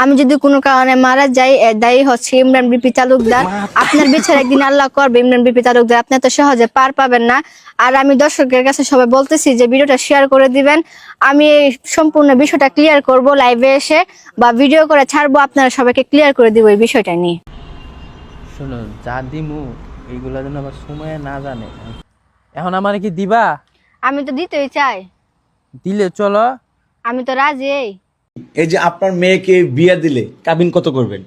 আমি যদি কোনো কারণে মারা যাই এর দায়ী হচ্ছে ইমরান বিপি তালুকদার। আপনার বিচার একদিন আল্লাহ করবে ইমরান বিপি তালুকদার, আপনি তো সহজে পার পাবেন না। আর আমি দর্শকের কাছে সবাই বলতেছি যে ভিডিওটা শেয়ার করে দিবেন। আমি এই সম্পূর্ণ বিষয়টা ক্লিয়ার করব লাইভে এসে বা ভিডিও করে ছাড়বো, আপনারা সবাইকে ক্লিয়ার করে দিব এই বিষয়টা নিয়ে। শোনো, যা দিমু এইগুলা যেন আবার সময় না জানে। এখন আমার কি দিবা? আমি তো দিতেই চাই, দিলে চলো। আমি তো রাজি। এই যে আপনার মেয়েকে বিয়ে দিলে কাবিন কত করবেন?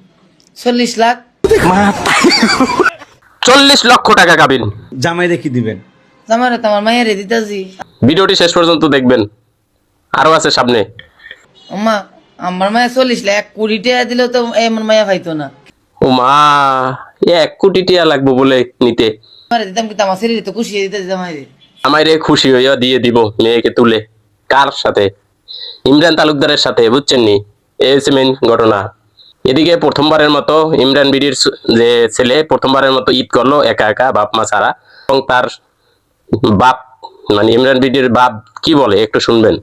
40 লাখ। 40 লক্ষ টাকা কাবিন। জামাই রেখে দিবেন? আমার তোমার মায়ের দিতাছি। ভিডিওটি শেষ পর্যন্ত দেখবেন, আরো আছে সামনে। আম্মা, আমার মায়া 40 লাখ, 1 কোটি টাকা দিলেও তো এমন মায়া পাইতো না। ও মা, 1 কোটি টাকা লাগবে বলে নিতে। আমার দিতাম কিন্তু আমার ছেলে তো খুশি দিতে দিতাম। আমারে খুশি হইয়া দিয়ে দিব মেয়েকে তুলে। কার সাথে? ইমরান তালুকদারের সাথে, বুঝছেন নি? এই হচ্ছে মেইন ঘটনা। এদিকে প্রথমবারের মতো ইমরান বিডির যে ছেলে প্রথমবারের মতো ঈদ করলো একা একা, বাপ মা ছাড়া। এবং তার বাপ মানে ইমরান বিডির বাপ কি বলে একটু শুনবেন।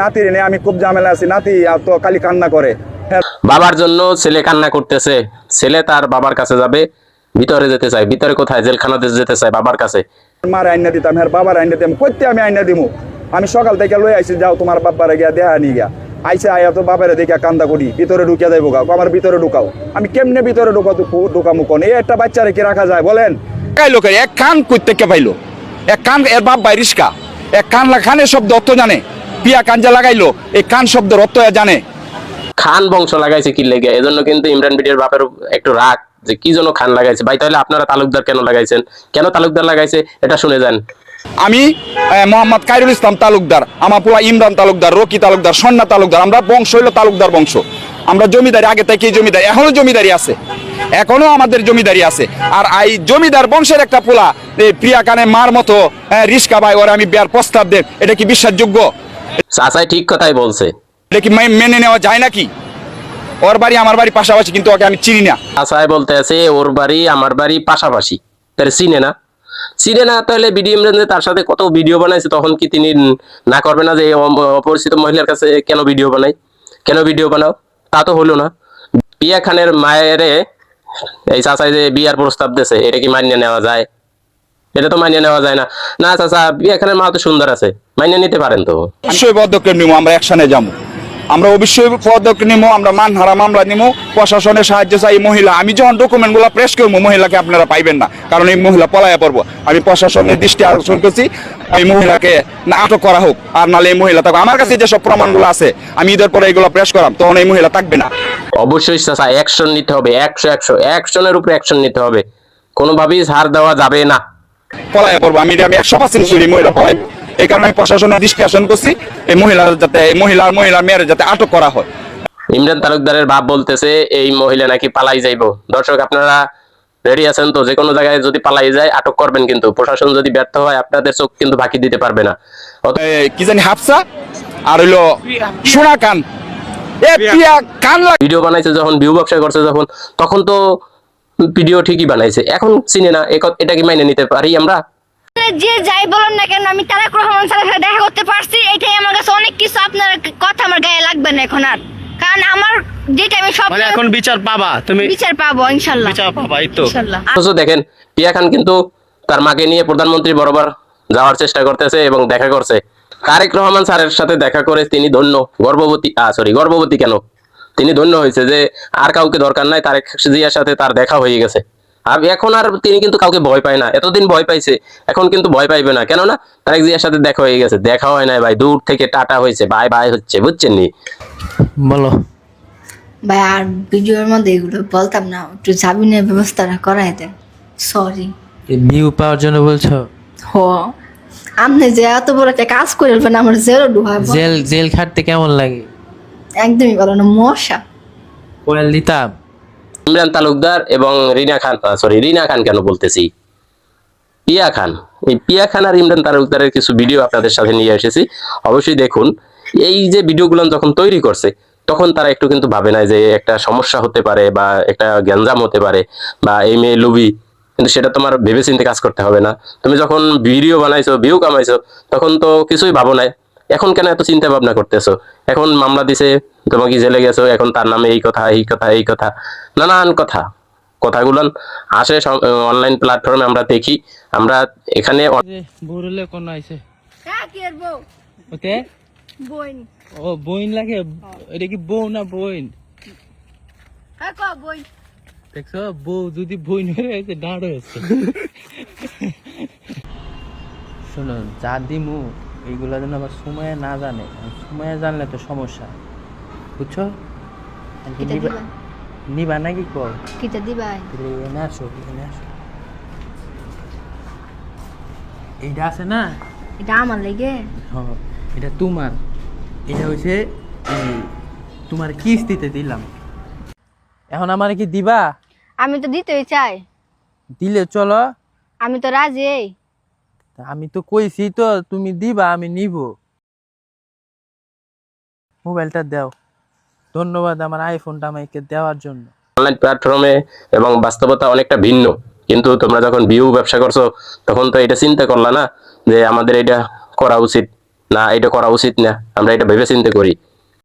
নাতি রে আমি খুব ঝামেলা আছি, নাতি তো খালি কান্না করে। বাবার জন্য ছেলে কান্না করতেছে। ছেলে তার বাবার কাছে যাবে, ভিতরে যেতে চায়। ভিতরে কোথায়? জেলখানাতে যেতে চায় বাবার কাছে। মার আইনা দিতাম, হ্যাঁ বাবার আইনা দিতাম, করতে আমি আইনা দিমু। আমি সকাল থেকে লই আইছি, যাও তোমার বাবারে গিয়া দেহা নিয়ে গিয়া। আইসে আয়া তো বাবারে দেখে কান্দা করি, ভিতরে ঢুকিয়া যাইব গা, আমার ভিতরে ঢুকাও। আমি কেমনে ভিতরে ঢুকামু কোন? এই একটা বাচ্চারে কি রাখা যায় বলেন? লোকের এক কান করতে কে পাইলো, এক কান এর বাপ ভাই রিস্কা, এক কান খানের শব্দ অর্থ জানে। পিয়া কাঞ্জা লাগাইলো, এই কান শব্দের অর্থ জানে। খান বংশ লাগাইছে কি লেগে, এজন্য কিন্তু ইমরান বিডির বাপের একটু রাগ যে কি জন্য খান লাগাইছে। ভাই তাহলে আপনারা তালুকদার কেন লাগাইছেন? কেন তালুকদার লাগাইছে এটা শুনে যান। আমি মোহাম্মদ কাইরুল ইসলাম তালুকদার, আমার পোলা ইমরান তালুকদার, রকি তালুকদার, সন্না তালুকদার। আমরা বংশ হইলো তালুকদার বংশ। আমরা জমিদারি আগে থেকে জমিদারি, এখনো জমিদারি আছে, এখনো আমাদের জমিদারি আছে। আর এই জমিদার বংশের একটা পোলা প্রিয়া কানের মার মতো রিস্কা ভাই, ওরা আমি বিয়ার প্রস্তাব দেব, এটা কি বিশ্বাসযোগ্য? চাচাই ঠিক কথাই বলছে। এটা কি মেনে নেওয়া যায় নাকি? ওর বাড়ি আমার বাড়ি পাশাপাশি, কিন্তু ওকে আমি চিনি না। চাচাই বলতে আছে ওর বাড়ি আমার বাড়ি পাশাপাশি, তাহলে চিনে না? চিনে না তাহলে ভিডিও ইমরান যে তার সাথে কত ভিডিও বানাইছে, তখন কি তিনি না করবে না যে অপরিচিত মহিলার কাছে কেন ভিডিও বানাই? কেন ভিডিও বানাও? তা তো হলো না। পিয়া খানের মায়েরে এই চাচাই যে বিয়ার প্রস্তাব দিয়েছে, এটা কি মানিয়ে নেওয়া যায়? এটা তো মানিয়ে নেওয়া যায় না। না চাচা, পিয়া খানের মা তো সুন্দর আছে, মানিয়ে নিতে পারেন তো। অবশ্যই পদক্ষেপ নিবো, আমরা একসাথে যাবো, আমরা অবশ্যই পদক্ষেপ নিবো। আমরা মানহারা মামলা নিবো, প্রশাসনের সাহায্য চাই। মহিলা, আমি যখন ডকুমেন্ট গুলা প্রেস করবো, মহিলাকে আপনারা পাইবেন না, কারণ এই মহিলা পলাইয়া পড়বো। আমি প্রশাসনের দৃষ্টি আকর্ষণ করছি, এই মহিলাকে আটক করা হোক, আর নাহলে এই মহিলা থাকবে। আমার কাছে যেসব প্রমাণগুলো আছে, আমি ঈদের পরে এগুলো প্রেস করাম, তখন এই মহিলা থাকবে না। অবশ্যই চাচা, অ্যাকশন নিতে হবে, 100 অ্যাকশনের উপরে অ্যাকশন নিতে হবে, কোনোভাবেই ছাড় দেওয়া যাবে না। পলাইয়া পড়বো, আমি 100% শুনি মহিলা পলাই। এই কারণে আমি প্রশাসনের দৃষ্টি আকর্ষণ করছি, এই মহিলার যাতে মহিলার মেয়ের যাতে আটক করা হয়। ইমরান তালুকদারের বাপ বলতেছে এই মহিলা নাকি পালাই যাইবো। দর্শক আপনারা রেডি আছেন তো? যে কোনো জায়গায় যদি পালাই যায় আটক করবেন, কিন্তু প্রশাসন যদি ব্যর্থ হয় আপনাদের চোখ কিন্তু ফাঁকি দিতে পারবে না। কি জানি হাফসা আর হইলো সোনা কান, ভিডিও বানাইছে যখন, ভিউ ব্যবসা করছে যখন, তখন তো ভিডিও ঠিকই বানাইছে, এখন চিনে না, এটা কি মাইনে নিতে পারি আমরা? যে যাই বলুন না কেন, আমি তারেক রহমান স্যারের সাথে দেখা করতে পারছি, এটাই আমার কাছে অনেক কিছু। আপনার কথা আমার গায়ে লাগবে না এখন আর, কারণ আমার যেটা আমি সব মানে এখন বিচার পাবা, তুমি বিচার পাবো ইনশাআল্লাহ, বিচার পাবা। এই তো ইনশাআল্লাহ। দেখেন পিয়া খান কিন্তু তার মাকে নিয়ে প্রধানমন্ত্রী বরাবর যাওয়ার চেষ্টা করতেছে এবং দেখা করছে। তারেক রহমান স্যারের সাথে দেখা করে তিনি ধন্য, গর্ভবতী কেন, তিনি ধন্য হয়েছে যে আর কাউকে দরকার নাই, তারেক জিয়ার সাথে তার দেখা হয়ে গেছে। আর এখন আর তিনি কিন্তু কাউকে ভয় পায় না, এতদিন ভয় পাইছে, এখন কিন্তু ভয় পাইবে না। কেননা তারেক জিয়ার সাথে দেখা হয়ে গেছে। দেখা হয় নাই ভাই, দূর থেকে টাটা হয়েছে, বাই বাই হচ্ছে, বুঝছেন নি? বলো ভাই, আর ভিডিওর মধ্যে এগুলো বলতাম না, একটু জামিনের ব্যবস্থাটা করাই দেন। সরি। ভিউ পাওয়ার জন্য বলছো? হ, আপনি যে এত বড় একটা কাজ করে ফেলবেন, আমার জেলও ডুবাবো। জেল খাটতে কেমন লাগে? একদমই ভালো না, মশা কোয়েল দিতাম। ইমরান তালুকদার এবং রিনা খান কেন বলতেছি, পিয়া খান। এই পিয়া খান আর ইমরান তালুকদারের কিছু ভিডিও আপনাদের সাথে নিয়ে এসেছি, অবশ্যই দেখুন। এই যে ভিডিওগুলো যখন তৈরি করছে, তখন তারা একটু কিন্তু ভাবে না যে একটা সমস্যা হতে পারে বা একটা গ্যাঞ্জাম হতে পারে বা এই মেয়ে লুবি, কিন্তু সেটা তোমার ভেবে চিন্তে কাজ করতে হবে না। তুমি যখন ভিডিও বানাইছো, ভিউ কামাইছো, তখন তো কিছুই ভাবো নাই। এখন কেন এত চিন্তা ভাবনা করতেছো? এখন মামলা দিছে, তোমাকে জেলে গেছো, এখন তার নামে এই কথা এই কথা এই কথা, নানান কথাগুলো আসে অনলাইন প্ল্যাটফর্মে আমরা দেখি। আমরা এখানে বউরলে কোন আইছে হ্যাঁ কি আর বউ ওতে বইন ও বইন লাগে, এটা কি বউ না বইন? হ্যাঁ ক বইন দেখছো, বউ যদি বইন হয়ে গেছে ডাঁড় হয়েছে। শোনো, যা দিমু এইগুলা যেন আবার সময়ে না জানে, সময়ে জানলে তো সমস্যা, বুঝছো? কিটা দিবা নিবা নাকি কর? কিটা দিবাই এনে আসো, এনে আসো। এইটা আছে না, এটা আমার লাগে হ্যাঁ, এটা তোমার, এটা হচ্ছে তোমার কিস্তিতে দিলাম। এখন আমার কি দিবা? আমি তো দিতেই চাই, দিলে চলো। আমি তো রাজি। আমি তো কইছি তো তুমি দিবা, আমি নিব। মোবাইলটা দাও। ধন্যবাদ আমার আইফোনটা আমাকে দেওয়ার জন্য। অনলাইন প্ল্যাটফর্মে এবং বাস্তবতা অনেকটা ভিন্ন, কিন্তু তোমরা যখন ভিউ ব্যবসা করছো তখন তো এটা চিন্তা করলা না যে আমাদের এটা করা উচিত না, এটা করা উচিত না, আমরা এটা ভেবে চিন্তা করি।